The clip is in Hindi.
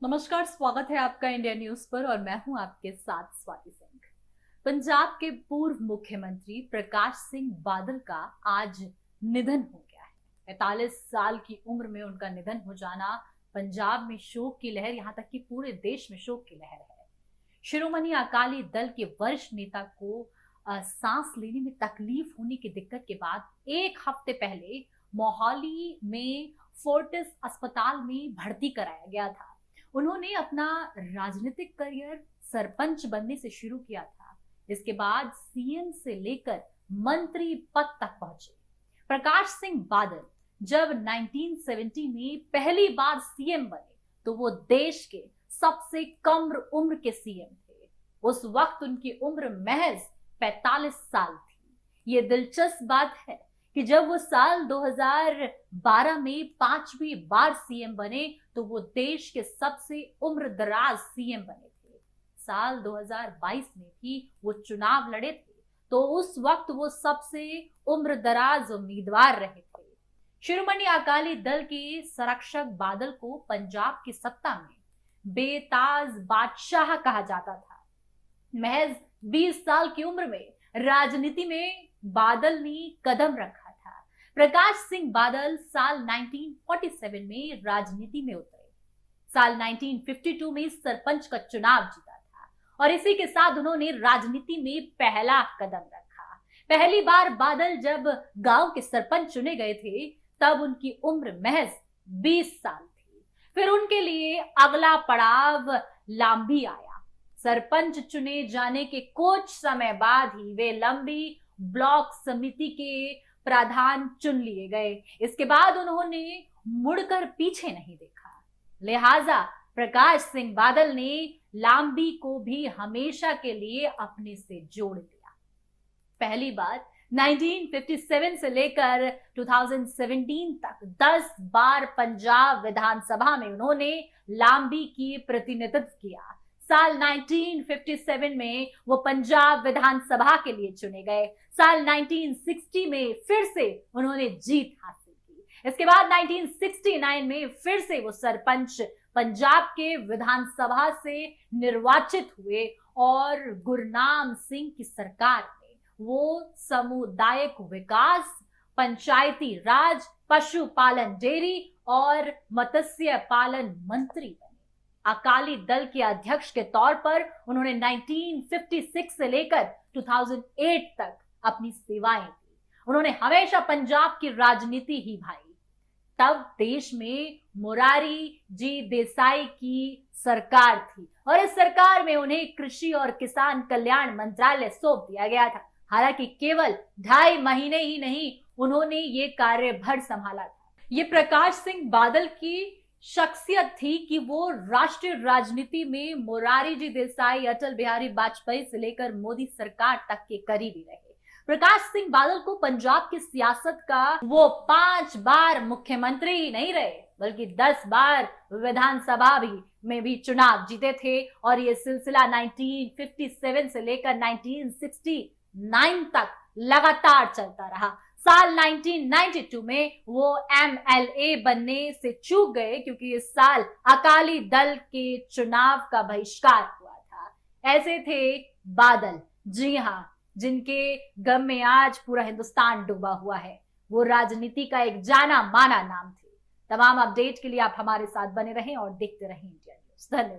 नमस्कार, स्वागत है आपका इंडिया न्यूज पर और मैं हूं आपके साथ स्वाति सिंह। पंजाब के पूर्व मुख्यमंत्री प्रकाश सिंह बादल का आज निधन हो गया है। 45 साल की उम्र में उनका निधन हो जाना पंजाब में शोक की लहर, यहां तक कि पूरे देश में शोक की लहर है। शिरोमणि अकाली दल के वरिष्ठ नेता को सांस लेने में तकलीफ होने की दिक्कत के बाद एक हफ्ते पहले मोहाली में फोर्टिस अस्पताल में भर्ती कराया गया था। उन्होंने अपना राजनीतिक करियर सरपंच बनने से शुरू किया था। इसके बाद सीएम से लेकर मंत्री पद तक पहुंचे। प्रकाश सिंह बादल जब 1970 में पहली बार सीएम बने तो वो देश के सबसे कम उम्र के सीएम थे। उस वक्त उनकी उम्र महज 45 साल थी। ये दिलचस्प बात है कि जब वो साल 2012 में 5वीं बार सीएम बने तो वो देश के सबसे उम्रदराज सीएम बने थे। साल 2022 में भी वो चुनाव लड़े थे तो उस वक्त वो सबसे उम्रदराज उम्मीदवार रहे थे। शिरोमणि अकाली दल के संरक्षक बादल को पंजाब की सत्ता में बेताज बादशाह कहा जाता था। महज 20 साल की उम्र में राजनीति में बादल ने कदम रखा था। प्रकाश सिंह बादल साल 1947 में राजनीति में उतरे। साल 1952 में सरपंच का चुनाव जीता था और इसी के साथ उन्होंने राजनीति में पहला कदम रखा। पहली बार बादल जब गांव के सरपंच चुने गए थे तब उनकी उम्र महज 20 साल थी। फिर उनके लिए अगला पड़ाव लांबी आया। सरपंच चुने जाने के कुछ समय बाद ही वे लंबी ब्लॉक समिति के प्रधान चुन लिए गए। इसके बाद उन्होंने मुड़कर पीछे नहीं देखा। लिहाजा प्रकाश सिंह बादल ने लांबी को भी हमेशा के लिए अपने से जोड़ लिया। पहली बार 1957 से लेकर 2017 तक 10 बार पंजाब विधानसभा में उन्होंने लांबी की प्रतिनिधित्व किया। साल 1957 में वो पंजाब विधानसभा के लिए चुने गए। साल 1960 में फिर से उन्होंने जीत हासिल की। इसके बाद 1969 में फिर से वो सरपंच पंजाब के विधानसभा से निर्वाचित हुए और गुरनाम सिंह की सरकार में वो सामुदायिक विकास, पंचायती राज, पशुपालन, डेयरी और मत्स्य पालन मंत्री बने। अकाली दल के अध्यक्ष के तौर पर उन्होंने 1956 से लेकर 2008 तक अपनी सेवाएं दी। उन्होंने हमेशा पंजाब की राजनीति ही भाई। तब देश में मोरारी जी देसाई की सरकार थी और इस सरकार में उन्हें कृषि और किसान कल्याण मंत्रालय सौंप दिया गया था। हालांकि केवल 2.5 महीने ही नहीं, उन्होंने ये कार्यभार संभाला था। ये प्रकाश सिंह बादल की शख्सियत थी कि वो राष्ट्रीय राजनीति में मोरारी जी देसाई, अटल बिहारी वाजपेयी से लेकर मोदी सरकार तक के करीबी रहे। प्रकाश सिंह बादल को पंजाब की सियासत का वो 5 बार मुख्यमंत्री ही नहीं रहे बल्कि 10 बार विधानसभा में भी चुनाव जीते थे और ये सिलसिला 1957 से लेकर 1969 तक लगातार चलता रहा। साल 1992 में वो एमएलए बनने से चूक गए क्योंकि इस साल अकाली दल के चुनाव का बहिष्कार हुआ था। ऐसे थे बादल, जी हां, जिनके गम में आज पूरा हिंदुस्तान डूबा हुआ है। वो राजनीति का एक जाना माना नाम थे। तमाम अपडेट के लिए आप हमारे साथ बने रहें और देखते रहें इंडिया न्यूज। धन्यवाद।